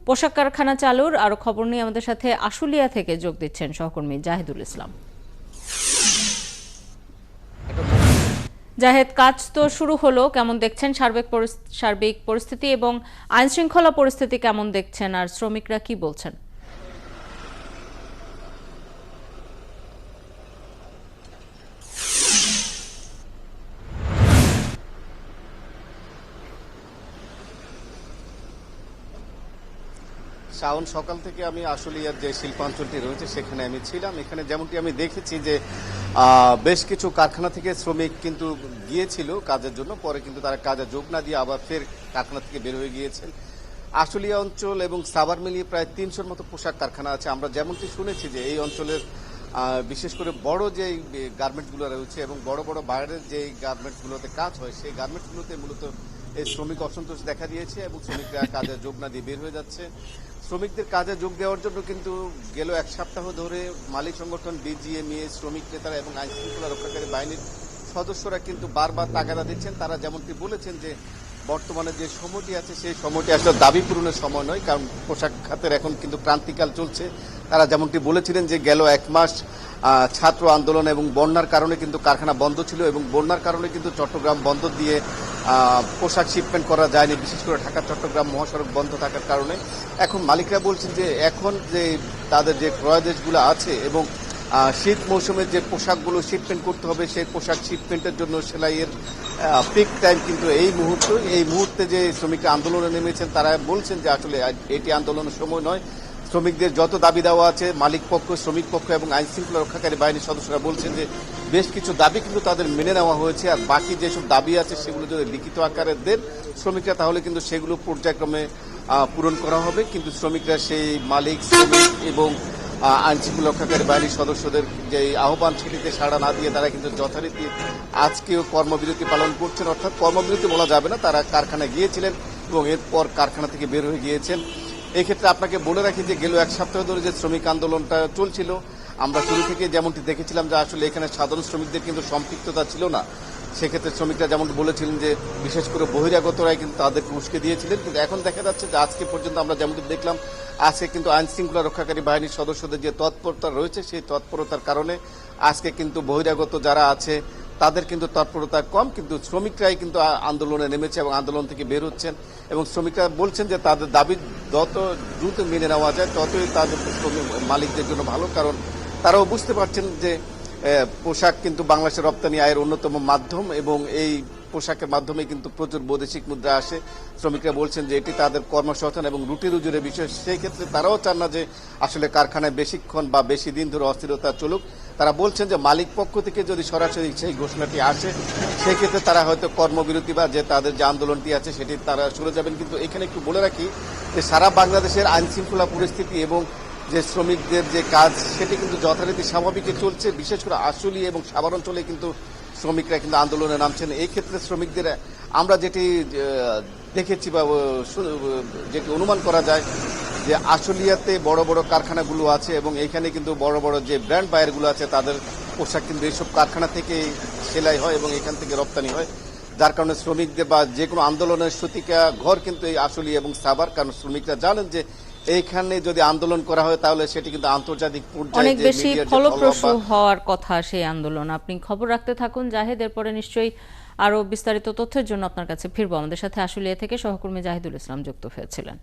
পোশাক কারখানা চালুর আরো খবর নিয়ে আমাদের সাথে আশুলিয়া থেকে যোগ দিচ্ছেন সহকর্মী জাহিদুল ইসলাম। জাহেদ, কাজ তো শুরু হলো, কেমন দেখছেন সার্বিক পরিস্থিতি এবং আইন শৃঙ্খলা পরিস্থিতি কেমন দেখছেন, আর শ্রমিকরা কি বলছেন? শাওন, সকাল থেকে আমি আশুলিয়ার যে শিল্পাঞ্চলটি রয়েছে সেখানে আমি ছিলাম। এখানে যেমনটি আমি দেখেছি যে বেশ কিছু কারখানা থেকে শ্রমিক কিন্তু গিয়েছিল কাজের জন্য, পরে কিন্তু তারা কাজে যোগ না দিয়ে আবার ফের কারখানা থেকে বের হয়ে গিয়েছেন। আশুলিয়া অঞ্চল এবং সাভার মিলিয়ে প্রায় 300-র মতো পোশাক কারখানা আছে। আমরা যেমনটি শুনেছি যে এই অঞ্চলের বিশেষ করে বড় যে গার্মেন্টসগুলো রয়েছে এবং বড় বড় বাইরের যে গার্মেন্টসগুলোতে কাজ হয় সেই গার্মেন্টসগুলোতে মূলত এই শ্রমিক অসন্তোষ দেখা দিয়েছে এবং শ্রমিকরা কাজে যোগ না দিয়ে বের হয়ে যাচ্ছে। শ্রমিকদের কাজে যোগ দেওয়ার জন্য কিন্তু গেল এক সপ্তাহ ধরে মালিক সংগঠন বিজিএমইএ, শ্রমিক নেতারা এবং আইন শৃঙ্খলা রক্ষাকারী বাহিনীর সদস্যরা কিন্তু বারবার তাগাদা দিচ্ছেন। তারা যেমনটি বলেছেন যে বর্তমানে যে সময়টি আছে সেই সময়টি আসলে দাবি পূরণের সময় নয়, কারণ পোশাক খাতের এখন কিন্তু ক্রান্তিকাল চলছে। তারা যেমনটি বলেছিলেন যে গেল এক মাস ছাত্র আন্দোলন এবং বন্যার কারণে কিন্তু কারখানা বন্ধ ছিল এবং বন্যার কারণে কিন্তু চট্টগ্রাম বন্দর দিয়ে পোশাক শিপমেন্ট করা যায়নি, বিশেষ করে ঢাকা চট্টগ্রাম মহাসড়ক বন্ধ থাকার কারণে। এখন মালিকরা বলছেন যে এখন যে তাদের যে ক্রয়দেশগুলো আছে এবং শীত মৌসুমে যে পোশাকগুলো শিপমেন্ট করতে হবে সেই পোশাক শিপমেন্টের জন্য সেলাইয়ের পিক টাইম কিন্তু এই মুহূর্তে যে শ্রমিকরা আন্দোলনে নেমেছেন তারা বলছেন যে আসলে এটি আন্দোলনের সময় নয়। শ্রমিকদের যত দাবি দেওয়া আছে মালিক পক্ষ, শ্রমিক পক্ষ এবং আইন শৃঙ্খলা রক্ষাকারী বাহিনীর সদস্যরা বলছেন যে বেশ কিছু দাবি কিন্তু তাদের মেনে নেওয়া হয়েছে, আর বাকি যেসব দাবি আছে সেগুলো যদি লিখিত আকারে দেন শ্রমিকরা তাহলে কিন্তু সেগুলো পর্যায়ক্রমে পূরণ করা হবে। কিন্তু শ্রমিকরা সেই মালিক, শ্রমিক এবং আইন শৃঙ্খলা রক্ষাকারী বাহিনীর সদস্যদের যে আহ্বান সেটিতে সাড়া না দিয়ে তারা কিন্তু যথারীতি আজকেও কর্মবিরতি পালন করছেন। অর্থাৎ কর্মবিরতি বলা যাবে না, তারা কারখানায় গিয়েছিলেন এবং এরপর কারখানা থেকে বের হয়ে গিয়েছেন। এই ক্ষেত্রে আপনাকে বলে রাখি যে গেল এক সপ্তাহ ধরে যে শ্রমিক আন্দোলনটা চলছিল, আমরা শুরু থেকে যেমনটি দেখেছিলাম যে আসলে এখানে সাধারণ শ্রমিকদের কিন্তু সম্পৃক্ততা ছিল না। সেক্ষেত্রে শ্রমিকরা যেমনটি বলেছিলেন যে বিশেষ করে বহিরাগতরাই কিন্তু তাদেরকে উস্কে দিয়েছিলেন। কিন্তু এখন দেখা যাচ্ছে যে আজকে পর্যন্ত আমরা যেমনটি দেখলাম আজকে কিন্তু আইন শৃঙ্খলা রক্ষাকারী বাহিনীর সদস্যদের যে তৎপরতা রয়েছে সেই তৎপরতার কারণে আজকে কিন্তু বহিরাগত যারা আছে তাদের কিন্তু তৎপরতা কম, কিন্তু শ্রমিকরাই কিন্তু আন্দোলনে নেমেছে এবং আন্দোলন থেকে বের হচ্ছেন এবং শ্রমিকরা বলছেন যে তাদের দাবি যত দ্রুত মেনে নেওয়া যায় ততই তাদের মালিকদের জন্য ভালো, কারণ তারাও বুঝতে পারছেন যে পোশাক কিন্তু বাংলাদেশের রপ্তানি আয়ের অন্যতম মাধ্যম এবং এই পোশাকের মাধ্যমে কিন্তু প্রচুর বৈদেশিক মুদ্রা আসে। শ্রমিকরা বলছেন যে এটি তাদের কর্মসংস্থান এবং রুটি রুজির বিষয়। সেই ক্ষেত্রে তারাও চান না যে আসলে কারখানায় বেশিক্ষণ বা বেশি দিন ধরে অস্থিরতা চলুক। তারা বলছেন যে মালিক পক্ষ থেকে যদি সরাসরি সেই ঘোষণাটি আসে সেই ক্ষেত্রে তারা হয়তো কর্মবিরতি বা যে তাদের যে আন্দোলনটি আছে সেটি তারা সরে যাবেন। কিন্তু এখানে একটু বলে রাখি যে সারা বাংলাদেশের আইন শৃঙ্খলা পরিস্থিতি এবং যে শ্রমিকদের যে কাজ সেটি কিন্তু যথারীতি স্বাভাবিকই চলছে। বিশেষ করে আশুলিয়া এবং সাভার অঞ্চলে কিন্তু শ্রমিকরা কিন্তু আন্দোলনে নামছেন। এই ক্ষেত্রে শ্রমিকদের আমরা যেটি দেখেছি বা যেটি অনুমান করা যায় যে আশুলিয়াতে বড় বড় কারখানাগুলো আছে এবং এখানে কিন্তু বড় বড় যে ব্র্যান্ড বায়ারগুলো আছে তাদের পোশাক কিন্তু এইসব কারখানা থেকে সেলাই হয় এবং এখান থেকে রপ্তানি হয়, যার কারণে শ্রমিকদের বা যে কোনো আন্দোলনের সূতিকা ঘর কিন্তু এই আশুলিয়া এবং সাভার। কারণ শ্রমিকরা জানেন যে এইখানে যদি আন্দোলন করা হয় তাহলে সেটি কিন্তু আন্তর্জাতিক পর্যায়ে অনেক বেশি ফলপ্রসূ হওয়ার কথা সেই আন্দোলন। আপনি খবর রাখতে থাকুন জাহেদ, এরপরে নিশ্চয়ই আরো বিস্তারিত তথ্যের জন্য আপনার কাছে ফিরবো। আমাদের সাথে আশুলিয়া থেকে সহকর্মী জাহিদুল ইসলাম যুক্ত হয়েছিলেন।